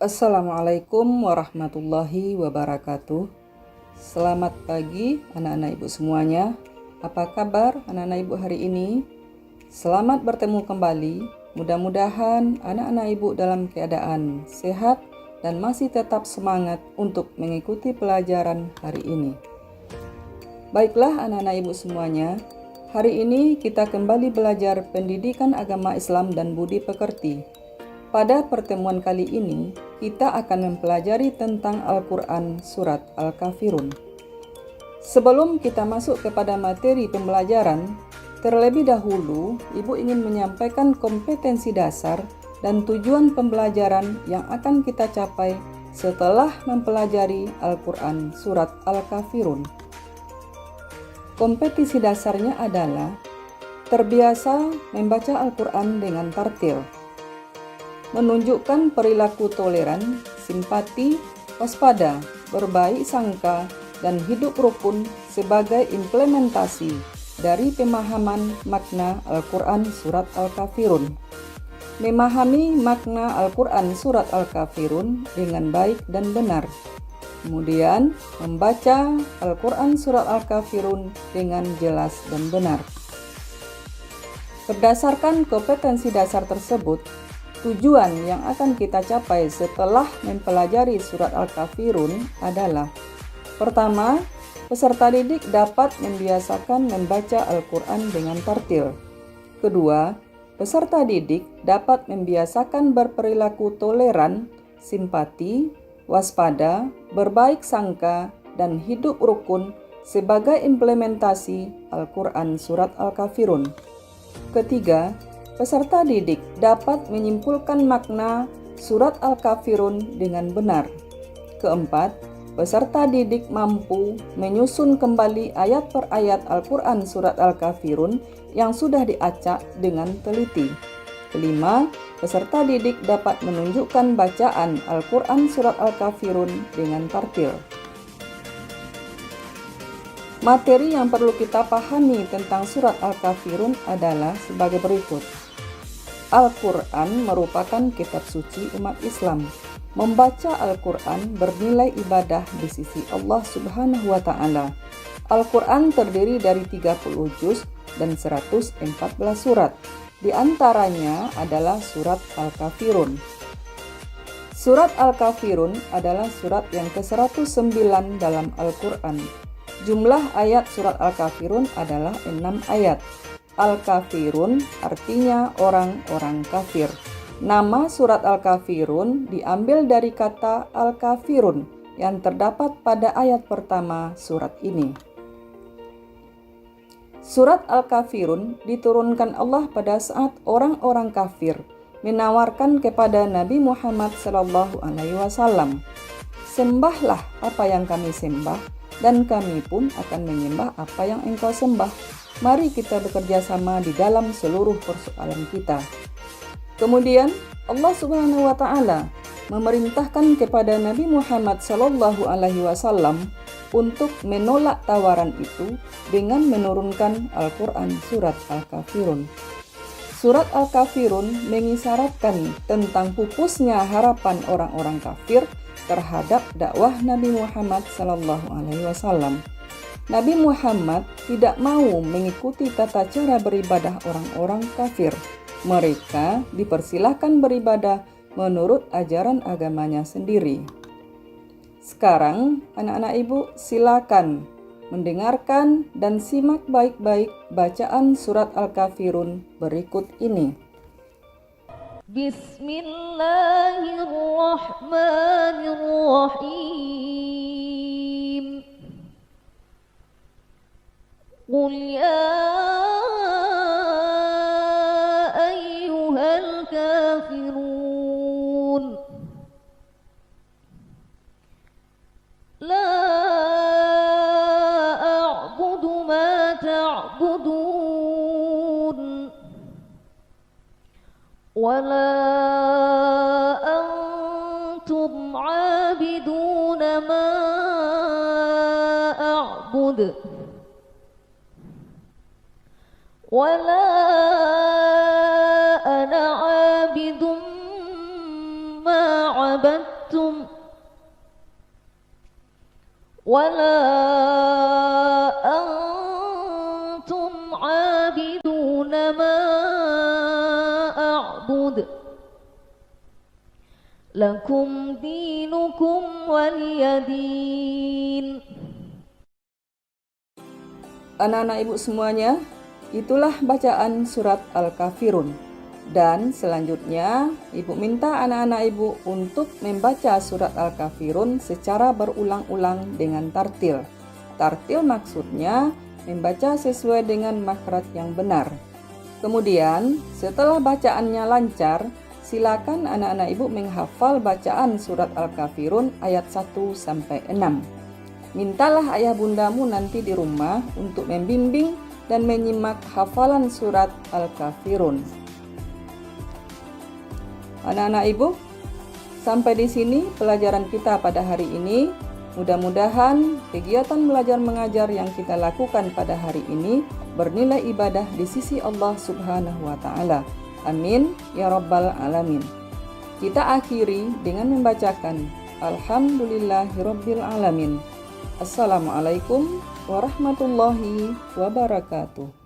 Assalamualaikum warahmatullahi wabarakatuh. Selamat pagi anak-anak ibu semuanya. Apa kabar anak-anak ibu hari ini? Selamat bertemu kembali. Mudah-mudahan anak-anak ibu dalam keadaan sehat dan masih tetap semangat untuk mengikuti pelajaran hari ini. Baiklah anak-anak ibu semuanya, hari ini kita kembali belajar pendidikan agama Islam dan budi pekerti. Pada pertemuan kali ini, kita akan mempelajari tentang Al-Quran Surat Al-Kafirun. Sebelum kita masuk kepada materi pembelajaran, terlebih dahulu Ibu ingin menyampaikan kompetensi dasar dan tujuan pembelajaran yang akan kita capai setelah mempelajari Al-Quran Surat Al-Kafirun. Kompetisi dasarnya adalah terbiasa membaca Al-Quran dengan tartil, menunjukkan perilaku toleran, simpati, waspada, berbaik sangka, dan hidup rukun sebagai implementasi dari pemahaman makna Al-Quran Surat Al-Kafirun. Memahami makna Al-Quran Surat Al-Kafirun dengan baik dan benar. Kemudian, membaca Al-Quran Surat Al-Kafirun dengan jelas dan benar. Berdasarkan kompetensi dasar tersebut, tujuan yang akan kita capai setelah mempelajari surat Al-Kafirun adalah: pertama, peserta didik dapat membiasakan membaca Al-Quran dengan tartil. Kedua, peserta didik dapat membiasakan berperilaku toleran, simpati, waspada, berbaik sangka, dan hidup rukun sebagai implementasi Al-Quran Surat Al-Kafirun. Ketiga, peserta didik dapat menyimpulkan makna surat Al-Kafirun dengan benar. Keempat, peserta didik mampu menyusun kembali ayat per ayat Al-Quran Surat Al-Kafirun yang sudah diacak dengan teliti. Kelima, peserta didik dapat menunjukkan bacaan Al-Quran Surat Al-Kafirun dengan tartil. Materi yang perlu kita pahami tentang surat Al-Kafirun adalah sebagai berikut. Al-Quran merupakan kitab suci umat Islam. Membaca Al-Quran bernilai ibadah di sisi Allah Subhanahu wa Ta'ala. Al-Quran terdiri dari 30 juz dan 114 surat. Di antaranya adalah surat Al-Kafirun. Surat Al-Kafirun adalah surat yang ke-109 dalam Al-Quran. Jumlah ayat surat Al-Kafirun adalah 6 ayat. Al-Kafirun artinya orang-orang kafir. Nama surat Al-Kafirun diambil dari kata Al-Kafirun yang terdapat pada ayat pertama surat ini. Surat Al-Kafirun diturunkan Allah pada saat orang-orang kafir menawarkan kepada Nabi Muhammad SAW, "Sembahlah apa yang kami sembah, dan kami pun akan menyembah apa yang engkau sembah. Mari kita bekerja sama di dalam seluruh persoalan kita." Kemudian Allah Subhanahu wa Ta'ala memerintahkan kepada Nabi Muhammad SAW untuk menolak tawaran itu dengan menurunkan Al-Quran Surat Al-Kafirun. Surat Al-Kafirun mengisyaratkan tentang pupusnya harapan orang-orang kafir terhadap dakwah Nabi Muhammad SAW. Nabi Muhammad tidak mau mengikuti tata cara beribadah orang-orang kafir. Mereka dipersilahkan beribadah menurut ajaran agamanya sendiri. Sekarang, anak-anak ibu silakan mendengarkan dan simak baik-baik bacaan surat Al-Kafirun berikut ini. Bismillahirrahmanirrahim. Qul ya ayyuhal kafirun la a'budu ma ta'budun wala antum 'abiduna ma a'budu wala ana 'abidum ma عبدتم ولا أنتم عابدون ما أعبد لكم دينكم ولي دين. Anak-anak ibu semuanya, itulah bacaan surat Al-Kafirun. Dan selanjutnya, ibu minta anak-anak ibu untuk membaca surat Al-Kafirun secara berulang-ulang dengan tartil. Tartil maksudnya membaca sesuai dengan makhraj yang benar. Kemudian, setelah bacaannya lancar, silakan anak-anak ibu menghafal bacaan surat Al-Kafirun ayat 1 sampai 6. Mintalah ayah bundamu nanti di rumah untuk membimbing dan menyimak hafalan surat Al-Kafirun. Anak-anak ibu, sampai di sini pelajaran kita pada hari ini. Mudah-mudahan kegiatan belajar mengajar yang kita lakukan pada hari ini bernilai ibadah di sisi Allah Subhanahu wa Ta'ala. Amin ya rabbal alamin. Kita akhiri dengan membacakan Alhamdulillahirabbil alamin. Assalamualaikum warahmatullahi wabarakatuh.